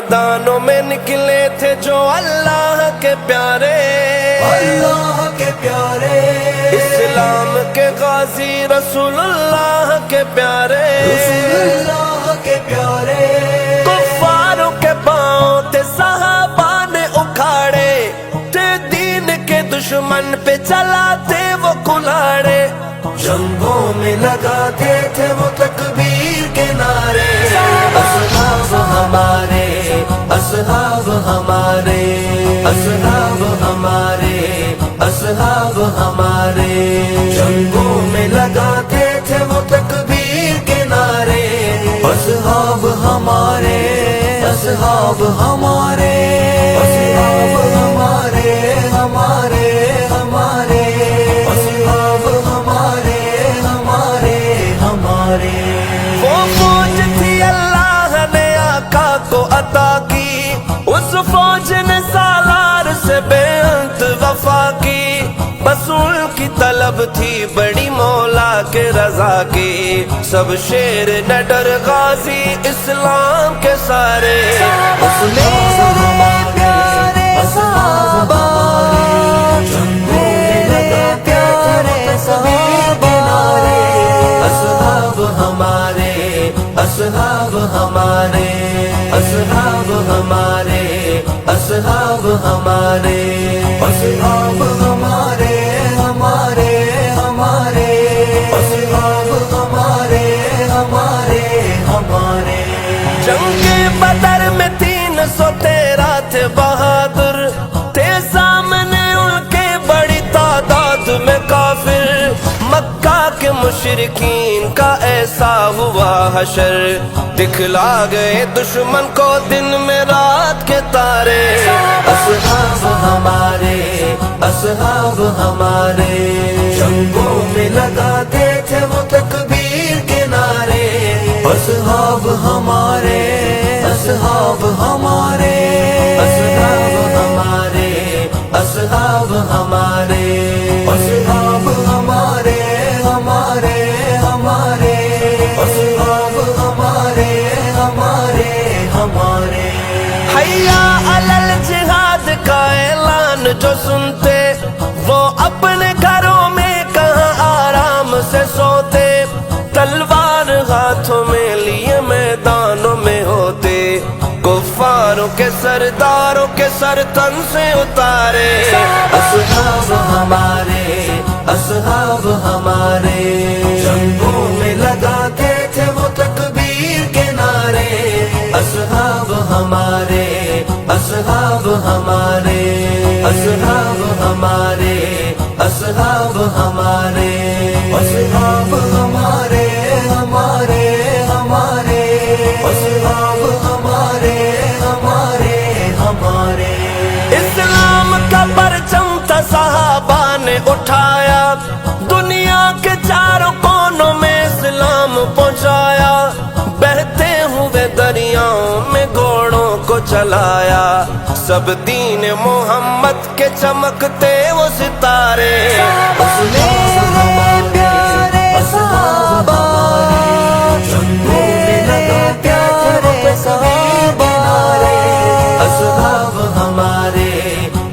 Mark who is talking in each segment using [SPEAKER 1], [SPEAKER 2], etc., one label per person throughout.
[SPEAKER 1] میدانوں میں نکلے تھے جو اللہ کے پیارے،
[SPEAKER 2] اللہ کے پیارے،
[SPEAKER 1] اسلام کے غازی رسول اللہ کے پیارے،
[SPEAKER 2] رسول اللہ کے پیارے،
[SPEAKER 1] کفاروں کے پاؤں تھے صحابہ نے اکھاڑے، تھے دین کے دشمن پہ چلاتے وہ کلاڑے،
[SPEAKER 2] جنگوں میں لگاتے تھے وہ تکبیر کے نعرے، اصحاب ہمارے، اصحاب ہمارے، اصحاب ہمارے، اصحاب ہمارے، جنگوں میں لگاتے تھے وہ تکبیر کے نعرے، اصحاب ہمارے، اصحاب ہمارے، اصحاب ہمارے، ہمارے ہمارے، اصحاب ہمارے، ہمارے ہمارے۔
[SPEAKER 1] وہ فوج تھی اللہ نے آقا کو عطا کی، اس فوج نے سالار سے بے انت وفا کی، بس ان کی طلب تھی بڑی مولا کے رضا کی، سب شیر نہ ڈر غازی اسلام کے سارے،
[SPEAKER 2] میرے پیارے صحابہ، میرے پیارے صحابہ،
[SPEAKER 1] اصحاب ہمارے، اصحاب ہمارے، اصحاب ہمارے، اصحاب ہمارے،
[SPEAKER 2] اصحاب ہمارے، ہمارے ہمارے، اصحاب ہمارے، ہمارے ہمارے۔
[SPEAKER 1] جنگ بدر میں 313 تھے بہادر، تھے سامنے ان کے بڑی تعداد میں کافر، مکہ کے مشرکین کا ایسا ہوا حشر، دکھلا گئے دشمن کو دن میں رات کے تارے،
[SPEAKER 2] اصحاب ہمارے، اصحاب ہمارے، جنگوں میں لگاتے تھے وہ تکبیر کے نعرے، اصحاب ہمارے، اصحاب ہمارے، اصحاب ہمارے، اصحاب ہمارے، اصحاب ہمارے، ہمارے ہمارے، اصحاب ہمارے، ہمارے ہمارے۔
[SPEAKER 1] حیا علی الجہاد کا اعلان جو سنتے، وہ اپنے گھروں میں کہاں آرام سے سوتے، تلوار ہاتھوں میں لیے میدانوں میں ہوتے، کفاروں کے سرداروں کے سر تن سے اتارے،
[SPEAKER 2] اصحاب ہمارے، اصحاب ہمارے، جنگوں میں لگاتے تھے وہ تکبیر کے نعرے، اصحاب ہمارے، اصحاب ہمارے، اصحاب ہمارے، اصحاب ہمارے، اصحاب ہمارے، ہمارے ہمارے، اصحاب ہمارے، ہمارے ہمارے۔
[SPEAKER 1] اسلام کا پرچم تھا صحابہ نے اٹھایا، دنیا کے چاروں کونوں میں اسلام پہنچایا، بہتے ہوئے دریاؤں میں گھوڑوں کو چلایا، سب دین محمد کے چمکتے وہ ستارے،
[SPEAKER 2] میرے پیارے صحابہ، میرے پیارے صحابہ،
[SPEAKER 1] اصحاب ہمارے،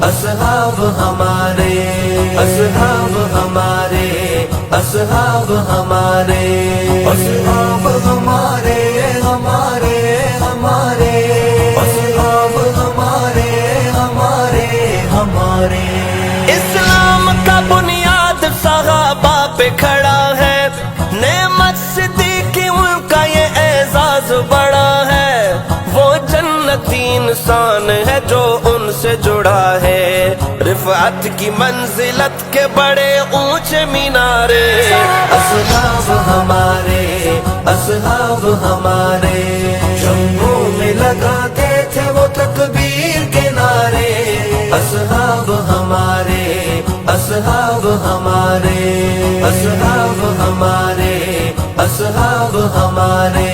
[SPEAKER 1] اصحاب ہمارے، اصحاب ہمارے، اصحاب ہمارے،
[SPEAKER 2] اصحاب ہمارے، ہمارے ہمارے، اصحاب ہمارے، ہمارے ہمارے۔
[SPEAKER 1] اسلام کا بنیاد صحابہ پہ کھڑا ہے، نعمت صدیقی ان کا یہ اعزاز بڑا ہے، وہ جنتی انسان ہے جو ان سے جڑا ہے، رفعت کی منزلت کے بڑے اونچے مینارے،
[SPEAKER 2] اصحاب ہمارے، اصحاب ہمارے، جنگوں میں لگاتے تھے وہ تکبیر کے نعرے، اصحاب ہمارے، اصحاب ہمارے، اصحاب ہمارے، اصحاب ہمارے،